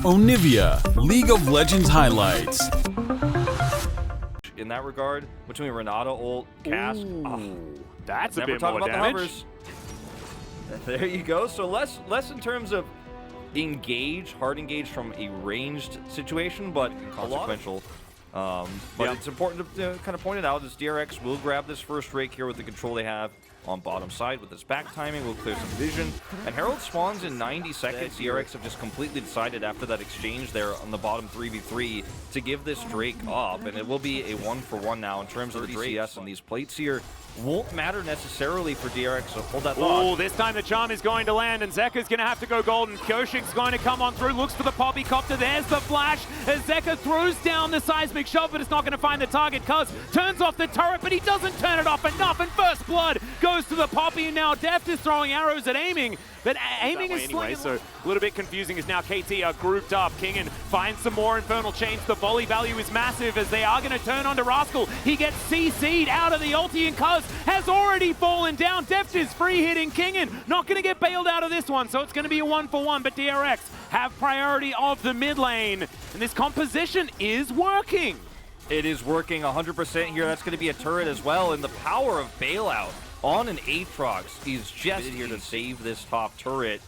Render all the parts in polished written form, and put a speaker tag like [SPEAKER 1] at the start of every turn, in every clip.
[SPEAKER 1] Onivia, League of Legends highlights.
[SPEAKER 2] In that regard, between Renata, ult, Cask,
[SPEAKER 3] that's a
[SPEAKER 2] never
[SPEAKER 3] bit
[SPEAKER 2] talk
[SPEAKER 3] more
[SPEAKER 2] about
[SPEAKER 3] damage.
[SPEAKER 2] the hovers. There you go. So less in terms of hard engage from a ranged situation, but consequential. But it's important to kind of point it out as DRX will grab this first rake here with the control they have on bottom side with this back timing, will clear some vision. And Herald spawns in 90 seconds. DRX have just completely decided after that exchange there on the bottom 3v3 to give this Drake up, and it will be a 1-for-1 now in terms of the DCS, and these plates here won't matter necessarily for DRX, so hold that thought.
[SPEAKER 3] Oh, this time the charm is going to land, and Zeka's going to have to go golden. Kyoshik's going to come on through, looks for the poppy copter. There's the flash as Zeka throws down the seismic shove, but it's not going to find the target. Cuz turns off the turret, but he doesn't turn it off enough, and first blood goes to the poppy, and now Deft is throwing arrows at aiming. But aiming is anyway, so a little bit confusing as now KT are grouped up. Kingen finds some more Infernal Chains. The volley value is massive as they are going to turn onto Rascal. He gets CC'd out of the ulti, and Cuz has already fallen down. Deft is free hitting Kingen. Not going to get bailed out of this one, so it's going to be a 1-for-1, but DRX have priority of the mid lane, and this composition is working.
[SPEAKER 2] It is working 100% here. That's going to be a turret as well, and the power of bailout on an Aatrox is just here to save this top turret.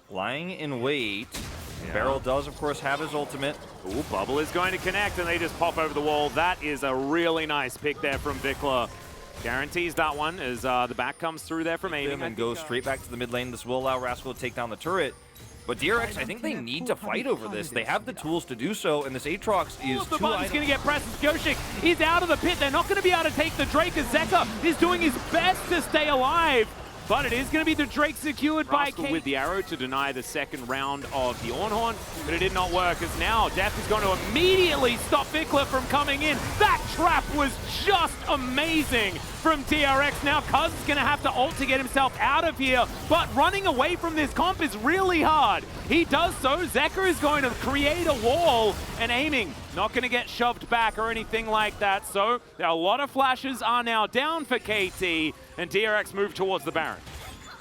[SPEAKER 2] Lying in wait. Barrel does, of course, have his ultimate.
[SPEAKER 3] Ooh, Bubble is going to connect, and they just pop over the wall. That is a really nice pick there from Vikla. Guarantees that one as the back comes through there from aiming.
[SPEAKER 2] And goes straight back to the mid lane. This will allow Rascal to take down the turret. But DRX, I think they need to fight over this. They have the tools to do so, and this Aatrox is
[SPEAKER 3] the button's going to get pressed. Kyoshik is out of the pit. They're not going to be able to take the Drake as Zeka is doing his best to stay alive. But it is going to be the Drake secured by Kate with the arrow to deny the second round of the Ornhorn, but it did not work as now Deft is going to immediately stop Vikla from coming in. That trap was just amazing from DRX. Now Cuz is going to have to ult to get himself out of here, but running away from this comp is really hard. He does so. Zeka is going to create a wall, and aiming not going to get shoved back or anything like that. So a lot of flashes are now down for KT, and DRX move towards the Baron.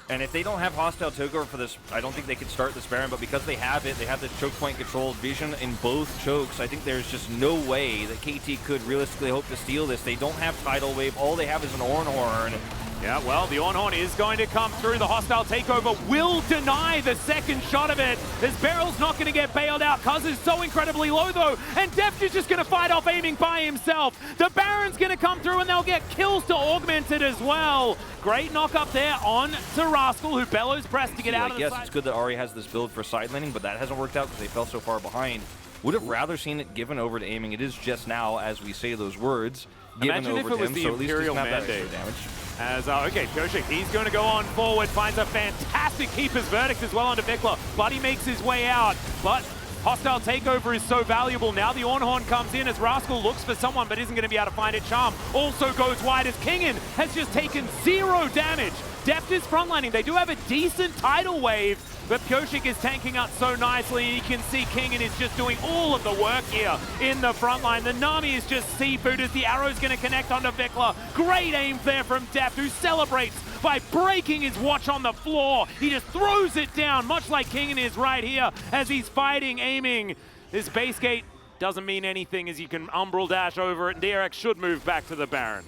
[SPEAKER 2] And if they don't have hostile takeover for this, I don't think they could start this Baron, but because they have it, they have this choke point controlled vision in both chokes. I think there's just no way that KT could realistically hope to steal this. They don't have Tidal Wave. All they have is an Ornhorn.
[SPEAKER 3] Yeah, well, the Ornhorn is going to come through. The hostile takeover will deny the second shot of it. This Barrel's not going to get bailed out. Cuz is so incredibly low, though, and Deft is just going to fight off aiming by himself. The Baron's going to come through, and they'll get kills to augment it as well. Great knock up there on to Rascal, who bellows pressed to get out of the
[SPEAKER 2] Yes,
[SPEAKER 3] side.
[SPEAKER 2] it's good that Ari has this build for side laning, but that hasn't worked out because they fell so far behind. Would have rather seen it given over to aiming. It is just now, as we say those words, given
[SPEAKER 3] Imagine
[SPEAKER 2] over
[SPEAKER 3] if it
[SPEAKER 2] to
[SPEAKER 3] was
[SPEAKER 2] him,
[SPEAKER 3] the
[SPEAKER 2] so at least he's
[SPEAKER 3] Imperial
[SPEAKER 2] not that
[SPEAKER 3] mandate.
[SPEAKER 2] extra damage.
[SPEAKER 3] As, okay, Kyoshik, he's going to go on forward, finds a fantastic Keeper's Verdict as well onto Vikla. Buddy makes his way out, but hostile takeover is so valuable. Now the Ornhorn comes in as Rascal looks for someone, but isn't going to be able to find it. Charm also goes wide as Kingen has just taken 0 damage. Deft is frontlining. They do have a decent tidal wave, but Kyoshik is tanking up so nicely. You can see Kingen is just doing all of the work here in the front line. The Nami is just seafood as the arrow's going to connect onto Vikla. Great aim there from Deft, who celebrates by breaking his watch on the floor. He just throws it down, much like Kingen is right here as he's fighting, aiming. This base gate doesn't mean anything as you can umbral dash over it, and DRX should move back to the Baron.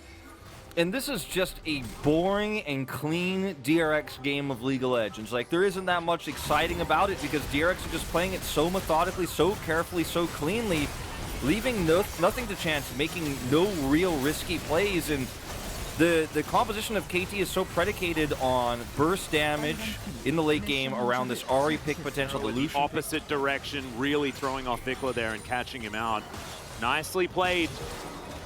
[SPEAKER 2] And this is just a boring and clean DRX game of League of Legends. Like, there isn't that much exciting about it because DRX are just playing it so methodically, so carefully, so cleanly, leaving nothing to chance, making no real risky plays. And the composition of KT is so predicated on burst damage in the late game around this Ari pick potential, the Lucian
[SPEAKER 3] opposite direction, really throwing off Vikla there and catching him out. Nicely played.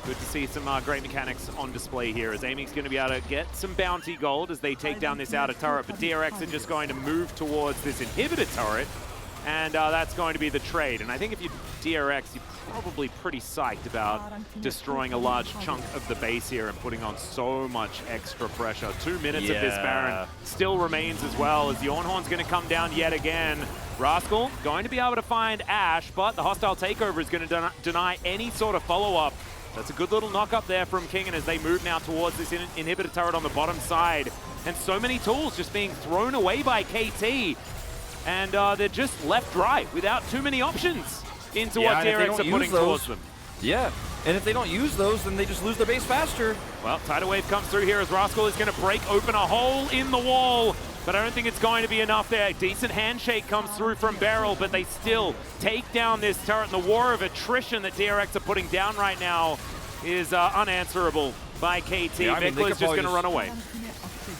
[SPEAKER 3] Good to see some great mechanics on display here as aiming's going to be able to get some bounty gold as they take down this outer turret, but DRX are just going to move towards this inhibitor turret, and that's going to be the trade. And I think if you're DRX, you're probably pretty psyched about destroying a large chunk of the base here and putting on so much extra pressure. 2 minutes of this Baron still remains as well as the Ornhorn's going to come down yet again. Rascal going to be able to find Ashe, but the hostile takeover is going to deny any sort of follow-up. That's a good little knock up there from Kingen as they move now towards this inhibitor turret on the bottom side. And so many tools just being thrown away by KT. and they're just left dry without too many options into what DRX are putting towards them.
[SPEAKER 2] Yeah, and if they don't use those, then they just lose their base faster.
[SPEAKER 3] Well, Tidal Wave comes through here as Rascal is going to break open a hole in the wall, but I don't think it's going to be enough there. Decent handshake comes through from Beryl, but they still take down this turret. And the war of attrition that DRX are putting down right now is unanswerable by KT.
[SPEAKER 2] Yeah, I mean,
[SPEAKER 3] Vikla's just going to run away.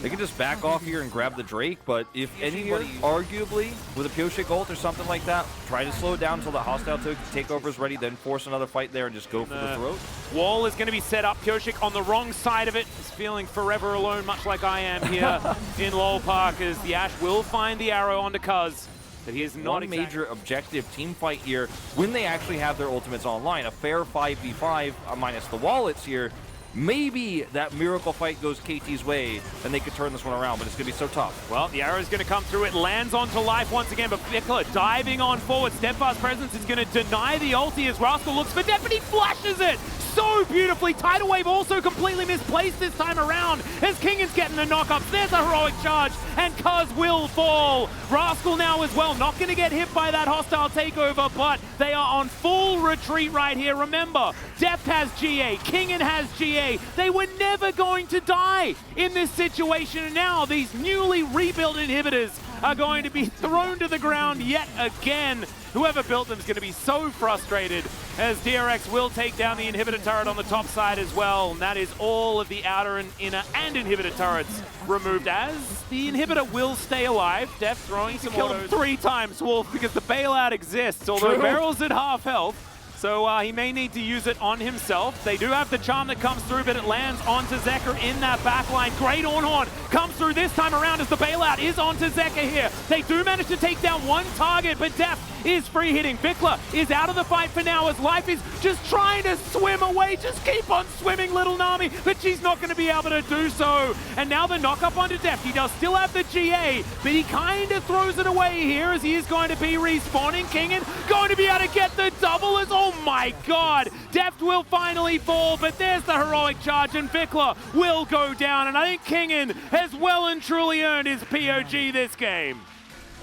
[SPEAKER 2] They can just back off here and grab the Drake, but if anybody, arguably, with a Pyosik ult or something like that, try to slow it down until the hostile takeover is ready, then force another fight there and just go for the throat.
[SPEAKER 3] Wall is going to be set up. Pyosik on the wrong side of it. He's feeling forever alone, much like I am here in LoL Park, as the Ashe will find the arrow onto Cuz. But he is not
[SPEAKER 2] one major objective team fight here when they actually have their ultimates online. A fair 5v5 minus the wallets here. Maybe that miracle fight goes KT's way, and they could turn this one around, but it's going to be so tough.
[SPEAKER 3] Well, the arrow is going to come through. It lands onto life once again, but Vikla diving on forward. Steadfast Presence is going to deny the ulti as Rascal looks for death, but he flashes it so beautifully. Tidal Wave also completely misplaced this time around as King is getting the knock-up. There's a heroic charge, and Cuz will fall. Rascal now as well, not going to get hit by that hostile takeover, but they are on full retreat right here. Remember, Deft has GA, Kingen has GA. They were never going to die in this situation, and now these newly rebuilt inhibitors are going to be thrown to the ground yet again. Whoever built them is going to be so frustrated, as DRX will take down the inhibitor turret on the top side as well, and that is all of the outer and inner and inhibitor turrets removed, as the inhibitor will stay alive. Def throwing some autos. Killed him 3 times, Wolf, because the bailout exists, although Beryl's at half health. So he may need to use it on himself. They do have the charm that comes through, but it lands onto Zeka in that backline. Great Ornhorn comes through this time around as the bailout is onto Zeka here. They do manage to take down one target, but Def is free hitting. Vikla is out of the fight for now as Life is just trying to swim away. Just keep on swimming, little Nami, but she's not going to be able to do so. And now the knock up onto Def. He does still have the GA, but he kind of throws it away here as he is going to be respawning. Kingen going to be able to get the double as, oh my god, Deft will finally fall, but there's the heroic charge and Vikla will go down. And I think Kingen has well and truly earned his POG this game.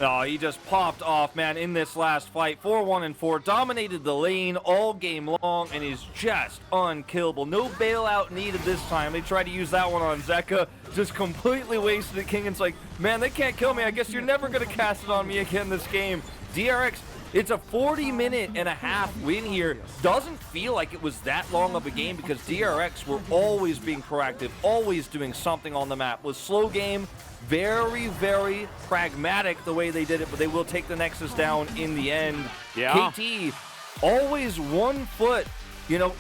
[SPEAKER 2] Oh, he just popped off, man, in this last fight. 4-1-4, dominated the lane all game long, and is just unkillable. No bailout needed this time. They tried to use that one on Zeka, just completely wasted it. Kingen's like, man, they can't kill me. I guess you're never going to cast it on me again this game. DRX, it's a 40-minute-and-a-half win here. Doesn't feel like it was that long of a game because DRX were always being proactive, always doing something on the map. Was slow game, very, very pragmatic the way they did it, but they will take the Nexus down in the end.
[SPEAKER 3] Yeah.
[SPEAKER 2] KT, always 1 foot,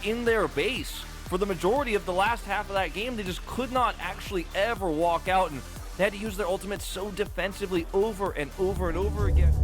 [SPEAKER 2] in their base. For the majority of the last half of that game, they just could not actually ever walk out, and they had to use their ultimates so defensively over and over and over again.